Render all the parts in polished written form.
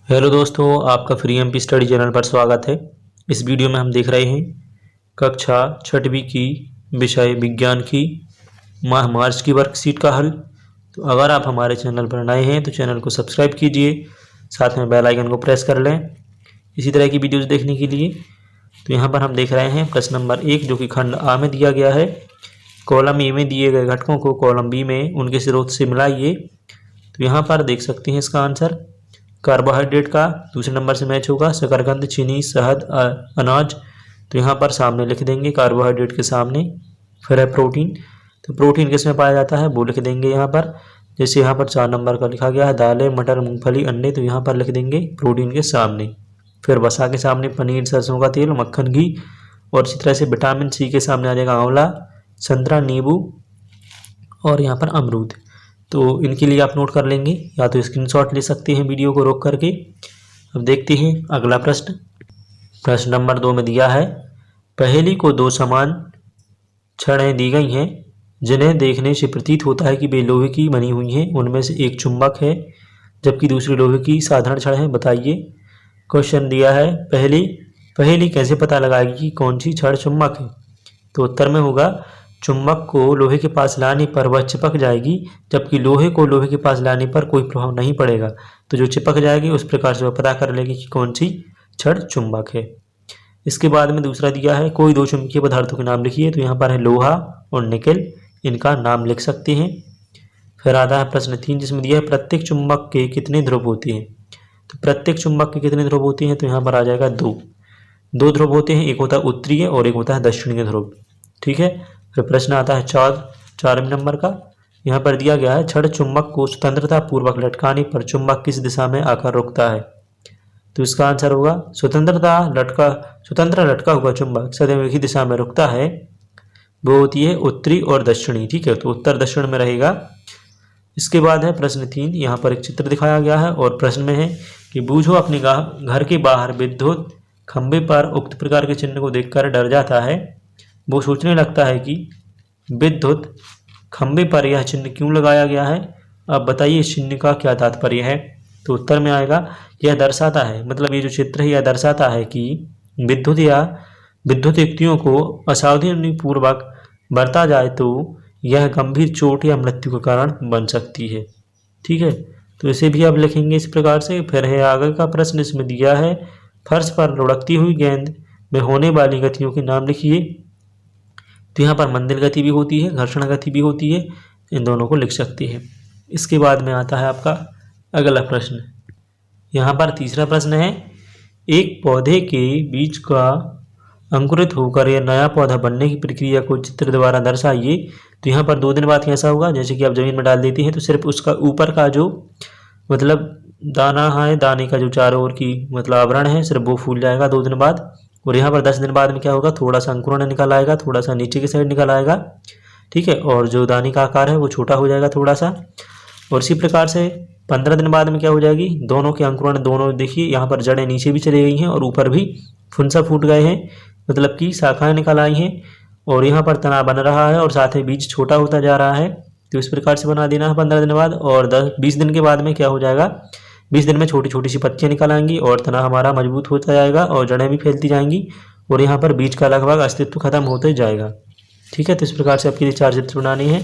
Hello दोस्तों, आपका free MP study channel पर स्वागत है। इस वीडियो में हम देख रहे हैं कक्षा छठवीं की विषय विज्ञान की माह मार्च की वर्कशीट का हल। तो अगर आप हमारे चैनल पर नए हैं तो चैनल को सब्सक्राइब कीजिए, साथ में बेल आइकन को प्रेस कर लें इसी तरह की वीडियोज़ देखने के लिए। तो यहाँ पर हम देख रहे हैं प्रश्न नंबर 1 जो कि खंड आ में दिया गया है। कॉलम ए में दिए गए घटकों को कॉलम बी में उनके स्रोत से मिलाइए। तो यहाँ पर देख सकते हैं इसका आंसर कार्बोहाइड्रेट का दूसरे नंबर से मैच होगा, शकरकंद, चीनी, शहद, अनाज। तो यहाँ पर सामने लिख देंगे कार्बोहाइड्रेट के सामने। फिर है प्रोटीन, तो प्रोटीन किस में पाया जाता है वो लिख देंगे यहाँ पर। जैसे यहाँ पर 4 नंबर का लिखा गया है दालें, मटर, मूंगफली, अंडे, तो यहाँ पर लिख देंगे प्रोटीन के सामने। फिर वसा के सामने पनीर, सरसों का तेल, मक्खन, घी। और इसी तरह से विटामिन सी के सामने आ जाएगा आंवला, संतरा, नींबू और यहाँ पर अमरूद। तो इनके लिए आप नोट कर लेंगे या तो स्क्रीनशॉट ले सकते हैं वीडियो को रोक करके। अब देखते हैं अगला प्रश्न। प्रश्न नंबर 2 में दिया है पहेली को 2 समान छड़ें दी गई हैं जिन्हें देखने से प्रतीत होता है कि वे लोहे की बनी हुई हैं। उनमें से एक चुंबक है जबकि दूसरी लोहे की साधारण छड़ है, बताइए। क्वेश्चन दिया है पहेली कैसे पता लगाएगी कि कौन सी छड़ चुंबक है। तो उत्तर में होगा चुंबक को लोहे के पास लाने पर वह चिपक जाएगी, जबकि लोहे को लोहे के पास लाने पर कोई प्रभाव नहीं पड़ेगा। तो जो चिपक जाएगी उस प्रकार से वह पता कर लेगी कि कौन सी छड़ चुंबक है। इसके बाद में दूसरा दिया है कोई 2 चुंबकीय पदार्थों के नाम लिखिए। तो यहाँ पर है लोहा और निकेल, इनका नाम लिख सकते हैं। फिर आता है प्रश्न 3 जिसमें दिया है प्रत्येक चुंबक के कितने ध्रुव होते हैं। तो प्रत्येक चुंबक के कितने ध्रुव होते हैं, तो यहाँ पर आ जाएगा 2 ध्रुव होते हैं। एक होता है उत्तरीय और एक होता है दक्षिणीय ध्रुव, ठीक है। फिर प्रश्न आता है 4वें नंबर का। यहाँ पर दिया गया है छड़ चुंबक को स्वतंत्रता पूर्वक लटकाने पर चुंबक किस दिशा में आकर रुकता है। तो इसका आंसर होगा स्वतंत्र लटका हुआ चुंबक सदैव एक ही दिशा में रुकता है, वो होती है उत्तरी और दक्षिणी, ठीक है। तो उत्तर दक्षिण में रहेगा। इसके बाद है प्रश्न 3। यहाँ पर एक चित्र दिखाया गया है और प्रश्न में है कि बूझो अपने घर के बाहर विद्युत खंभे पर उक्त प्रकार के चिन्ह को देखकर डर जाता है। वो सोचने लगता है कि विद्युत खंभे पर यह चिन्ह क्यों लगाया गया है। अब बताइए इस चिन्ह का क्या तात्पर्य है। तो उत्तर में आएगा यह दर्शाता है, मतलब ये जो चित्र है यह दर्शाता है कि विद्युत युक्तियों को असावधानी पूर्वक बरता जाए तो यह गंभीर चोट या मृत्यु का कारण बन सकती है, ठीक है। तो इसे भी आप लिखेंगे इस प्रकार से। फिर है आगे का प्रश्न, इसमें दिया है फर्श पर लुढ़कती हुई गेंद में होने वाली गतियों के नाम लिखिए। तो यहाँ पर मंदिर गति भी होती है, घर्षण गति भी होती है, इन दोनों को लिख सकते हैं। इसके बाद में आता है आपका अगला प्रश्न। यहाँ पर तीसरा प्रश्न है एक पौधे के बीज का अंकुरित होकर यह नया पौधा बनने की प्रक्रिया को चित्र द्वारा दर्शाइए। तो यहाँ पर 2 दिन बाद कैसा होगा, जैसे कि आप जमीन में डाल देते हैं तो सिर्फ उसका ऊपर का जो मतलब दाना है, दाने का जो चारों ओर की मतलब आवरण है, सिर्फ वो फूल जाएगा 2 दिन बाद। और यहाँ पर 10 दिन बाद में क्या होगा, थोड़ा सा अंकुरण निकल आएगा, थोड़ा सा नीचे की साइड निकल आएगा, ठीक है। और जो दाने का आकार है वो छोटा हो जाएगा थोड़ा सा। और इसी प्रकार से 15 दिन बाद में क्या हो जाएगी, दोनों के अंकुरण, दोनों देखिए यहाँ पर जड़ें नीचे भी चली गई हैं और ऊपर भी फुंसा फूट गए हैं, मतलब कि शाखाएं निकल आई हैं। और यहाँ पर तना बन रहा है और साथ ही बीज छोटा होता जा रहा है। तो इस प्रकार से बना देना है 15 दिन बाद। और 20 दिन के बाद में क्या हो जाएगा, 20 दिन में छोटी छोटी सी पत्तियाँ निकल आएंगी और तना हमारा मजबूत होता जाएगा और जड़ें भी फैलती जाएंगी और यहाँ पर बीज का लगभग अस्तित्व खत्म होते जाएगा, ठीक है। तो इस प्रकार से आपके लिए 4 चित्र बनाने हैं।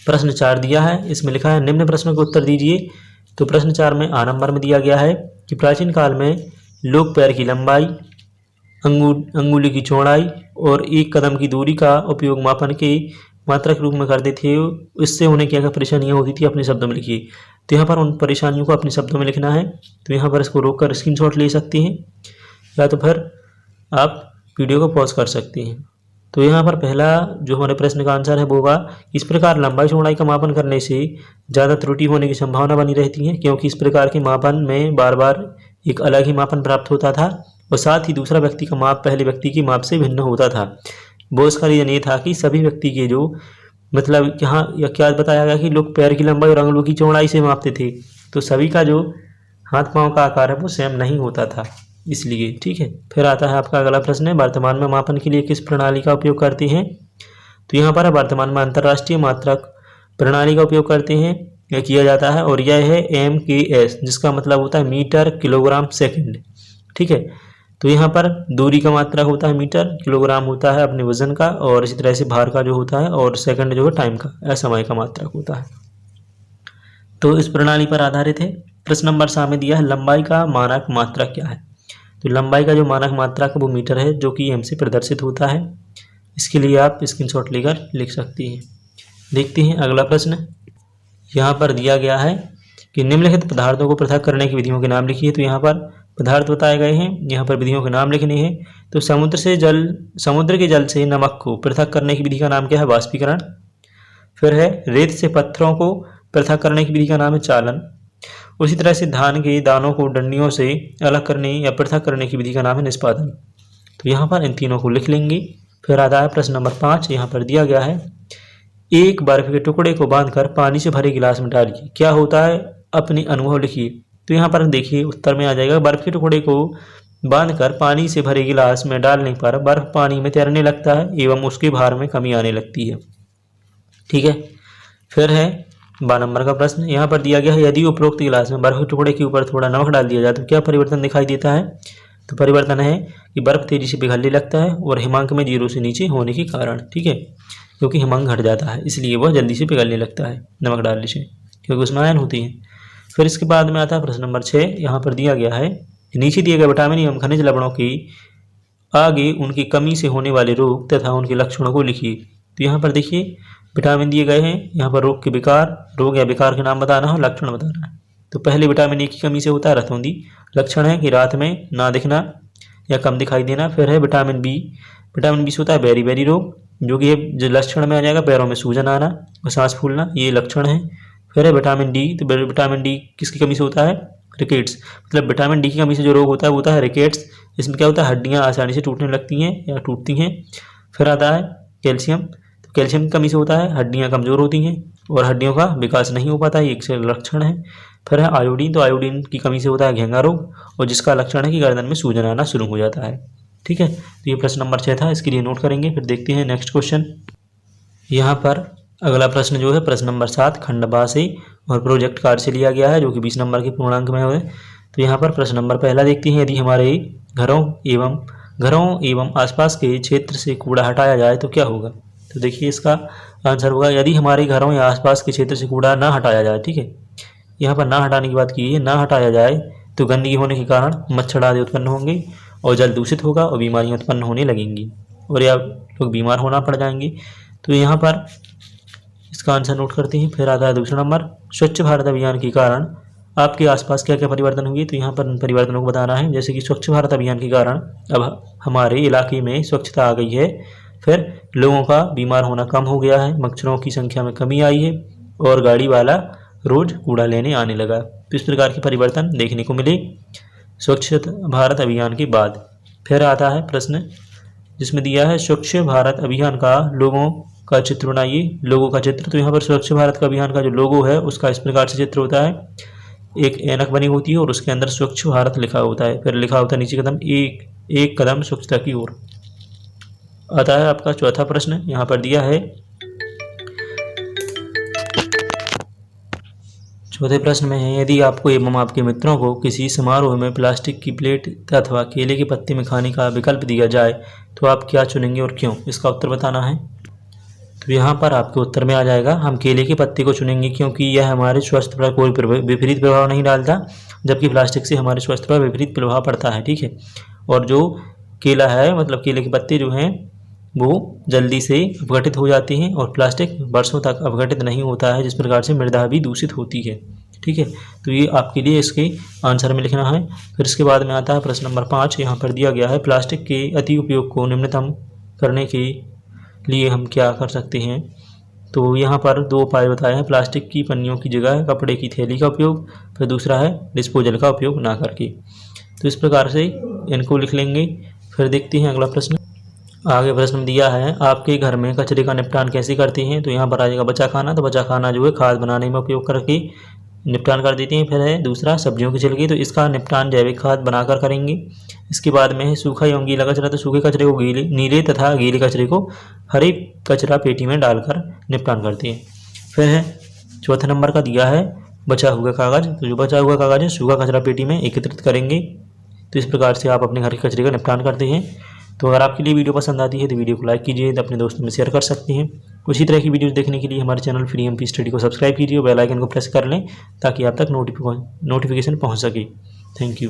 प्रश्न 4 दिया है, इसमें लिखा है निम्न प्रश्नों के उत्तर दीजिए। तो प्रश्न 4 में आ नंबर में दिया गया है कि प्राचीन काल में लोग पैर की लंबाई, अंगुली की चौड़ाई और 1 कदम की दूरी का उपयोग मापन के मात्रक रूप में करते थे। इससे उन्हें क्या क्या परेशानियाँ होती थी अपने शब्दों में लिखिए। तो यहाँ पर उन परेशानियों को अपने शब्दों में लिखना है। तो यहाँ पर इसको रोक कर स्क्रीनशॉट ले सकते हैं या तो फिर आप वीडियो को पॉज कर सकते हैं। तो यहाँ पर पहला जो हमारे प्रश्न का आंसर है वो होगा इस प्रकार लंबाई चौड़ाई का मापन करने से ज़्यादा त्रुटि होने की संभावना बनी रहती है, क्योंकि इस प्रकार के मापन में बार बार एक अलग ही मापन प्राप्त होता था और साथ ही दूसरा व्यक्ति का माप पहले व्यक्ति के माप से भिन्न होता था। वो इसका रीजन ये था कि सभी व्यक्ति के जो मतलब यहाँ या क्या बताया गया कि लोग पैर की लंबाई और अंगुलों की चौड़ाई से मापते थे, तो सभी का जो हाथ पाँव का आकार है वो सेम नहीं होता था, इसलिए, ठीक है। फिर आता है आपका अगला प्रश्न है वर्तमान में मापन के लिए किस प्रणाली का उपयोग करते हैं। तो यहाँ पर वर्तमान में अंतर्राष्ट्रीय मात्रक प्रणाली का उपयोग करते हैं। किया जाता है, और यह है MKS, जिसका मतलब होता है मीटर किलोग्राम सेकंड। ठीक है, तो यहाँ पर दूरी का मात्रक होता है मीटर, किलोग्राम होता है अपने वजन का, और इसी तरह से भार का जो होता है, और सेकंड जो है टाइम का, समय का मात्रक होता है। तो इस प्रणाली पर आधारित है। प्रश्न नंबर सामने दिया है, लंबाई का मानक मात्रक क्या है। तो लंबाई का जो मानक मात्रक है वो मीटर है, जो कि M से प्रदर्शित होता है। इसके लिए आप स्क्रीनशॉट लेकर लिख सकती हैं। देखते हैं अगला प्रश्न। यहाँ पर दिया गया है कि निम्नलिखित पदार्थों को पृथक करने की विधियों के नाम लिखिए। तो यहाँ पर पदार्थ बताए गए हैं, यहाँ पर विधियों के नाम लिखने हैं। तो समुद्र के जल से नमक को पृथक करने की विधि का नाम क्या है, वाष्पीकरण। फिर है रेत से पत्थरों को पृथक करने की विधि का नाम है चालन। उसी तरह से धान के दानों को डंडियों से अलग करने या पृथक करने की विधि का नाम है निष्पादन। तो यहाँ पर इन तीनों को लिख लेंगे। फिर आता है प्रश्न नंबर 5। यहाँ पर दिया गया है, एक बर्फ के टुकड़े को बांधकर पानी से भरे गिलास में डालिए, क्या होता है, अपने अनुभव लिखिए। तो यहाँ पर देखिए उत्तर में आ जाएगा, बर्फ के टुकड़े को बांधकर पानी से भरे गिलास में डालने पर बर्फ पानी में तैरने लगता है एवं उसके भार में कमी आने लगती है। ठीक है, फिर है 12 नंबर का प्रश्न। यहाँ पर दिया गया है, यदि उपरोक्त गिलास में बर्फ के टुकड़े के ऊपर थोड़ा नमक डाल दिया जाए तो क्या परिवर्तन दिखाई देता है। तो परिवर्तन है कि बर्फ तेजी से पिघलने लगता है और हिमांक में 0 से नीचे होने के कारण। ठीक है, क्योंकि हिमांक घट जाता है इसलिए वह जल्दी से पिघलने लगता है नमक डालने से, क्योंकि उसमें आयन होती है। फिर इसके बाद में आता है प्रश्न नंबर 6। यहाँ पर दिया गया है, नीचे दिए गए विटामिन एवं खनिज लवणों की आगे उनकी कमी से होने वाले रोग तथा उनके लक्षणों को लिखिए। तो यहाँ पर देखिए विटामिन दिए गए हैं, यहाँ पर रोग के विकार, रोग या विकार के नाम बताना है, लक्षण बताना है। तो पहले विटामिन ए की कमी से होता है रतौंधी, लक्षण है कि रात में ना दिखना या कम दिखाई देना। फिर है विटामिन बी, विटामिन बी से होता है बेरी बेरी रोग, जो कि जो लक्षण में आ जाएगा पैरों में सूजन आना और सांस फूलना, ये लक्षण है। फिर है विटामिन डी, तो विटामिन डी किसकी कमी से होता है, रिकेट्स, मतलब विटामिन डी की कमी से जो रोग होता है वो होता है रिकेट्स। इसमें क्या होता है, हड्डियाँ आसानी से टूटने लगती हैं या टूटती हैं। फिर आता है कैल्शियम, तो कैल्शियम की कमी से होता है हड्डियाँ कमज़ोर होती हैं और हड्डियों का विकास नहीं हो पाता, ये एक लक्षण है। फिर है आयोडीन, तो आयोडीन की कमी से होता है घेंगा रोग और जिसका लक्षण है कि गर्दन में सूजन आना शुरू हो जाता है। ठीक है, तो ये प्रश्न नंबर 6 था, इसके लिए नोट करेंगे। फिर देखते हैं नेक्स्ट क्वेश्चन। यहाँ पर अगला प्रश्न जो है प्रश्न नंबर 7 खंड बा से और प्रोजेक्ट कार्य से लिया गया है, जो कि 20 नंबर के पूर्णांक में है। तो यहाँ पर प्रश्न नंबर पहला देखते हैं, यदि हमारे घरों एवं आसपास के क्षेत्र से कूड़ा हटाया जाए तो क्या होगा। तो देखिए इसका आंसर होगा, यदि हमारे घरों या आसपास के क्षेत्र से कूड़ा ना हटाया जाए। ठीक है, यहाँ पर ना हटाने की बात की है, ना हटाया जाए तो गंदगी होने के कारण मच्छर आदि उत्पन्न होंगे और जल दूषित होगा और बीमारियाँ उत्पन्न होने लगेंगी और या लोग बीमार होना पड़ जाएंगे। तो यहाँ पर इसका आंसर नोट करते हैं। फिर आता है दूसरा नंबर, स्वच्छ भारत अभियान के कारण आपके आसपास क्या क्या परिवर्तन हुए। तो यहाँ पर इन परिवर्तनों को बताना है, जैसे कि स्वच्छ भारत अभियान के कारण अब हमारे इलाके में स्वच्छता आ गई है। फिर लोगों का बीमार होना कम हो गया है, मच्छरों की संख्या में कमी आई है और गाड़ी वाला रोज कूड़ा लेने आने लगा। तो इस प्रकार के परिवर्तन देखने को मिले स्वच्छ भारत अभियान के बाद। फिर आता है प्रश्न जिसमें दिया है, स्वच्छ भारत अभियान का लोगों का चित्र बनाइए, लोगों का चित्र। तो यहाँ पर स्वच्छ भारत का अभियान का जो लोगो है उसका इस प्रकार से चित्र होता है, एक ऐनक बनी होती है और उसके अंदर स्वच्छ भारत लिखा होता है, फिर लिखा होता है नीचे कदम एक कदम स्वच्छता की ओर। आता है आपका चौथा प्रश्न, यहाँ पर दिया है, चौथे प्रश्न में है, यदि आपको एवं आपके मित्रों को किसी समारोह में प्लास्टिक की प्लेट अथवा केले के पत्ते में खाने का विकल्प दिया जाए तो आप क्या चुनेंगे और क्यों, इसका उत्तर बताना है। तो यहाँ पर आपके उत्तर में आ जाएगा, हम केले के पत्ते को चुनेंगे क्योंकि यह हमारे स्वास्थ्य पर कोई विपरीत प्रभाव नहीं डालता, जबकि प्लास्टिक से हमारे स्वास्थ्य पर विपरीत प्रभाव पड़ता है। ठीक है, और जो केला है मतलब केले के पत्ते जो हैं वो जल्दी से अपघटित हो जाते हैं और प्लास्टिक वर्षों तक अपघटित नहीं होता है, जिस प्रकार से मृदा भी दूषित होती है। ठीक है, तो ये आपके लिए इसके आंसर में लिखना है। फिर इसके बाद में आता है प्रश्न नंबर 5, यहाँ पर दिया गया है, प्लास्टिक के अति उपयोग को न्यूनतम करने के लिए हम क्या कर सकते हैं। तो यहाँ पर 2 उपाय बताए हैं, प्लास्टिक की पन्नियों की जगह कपड़े की थैली का उपयोग, फिर दूसरा है डिस्पोजल का उपयोग ना करके। तो इस प्रकार से इनको लिख लेंगे। फिर देखते हैं अगला प्रश्न। आगे प्रश्न में दिया है, आपके घर में कचरे का निपटान कैसे करते हैं। तो यहाँ पर आ जाएगा बचा खाना, तो बचा खाना जो है खाद बनाने में उपयोग करके निपटान कर देते हैं। फिर है दूसरा सब्जियों की छिलके, तो इसका निपटान जैविक खाद बनाकर करेंगे। इसके बाद में है सूखा एवं गीला कचरा, तो सूखे कचरे को नीले तथा गीले कचरे को हरे कचरा पेटी में डालकर निपटान करते हैं। फिर है चौथे नंबर का दिया है बचा हुआ कागज़, तो जो बचा हुआ कागज़ है सूखा कचरा पेटी में एकत्रित करेंगे। तो इस प्रकार से आप अपने घर के कचरे का निपटान करते हैं। तो अगर आपके लिए वीडियो पसंद आती है तो वीडियो को लाइक कीजिए, तो अपने दोस्तों में शेयर कर सकते हैं। उसी तरह की वीडियोस देखने के लिए हमारे चैनल फ्री एमपी स्टडी को सब्सक्राइब कीजिए और बेल आइकन को प्रेस कर लें ताकि आप तक नोटिफिकेशन पहुंच सके। Thank you.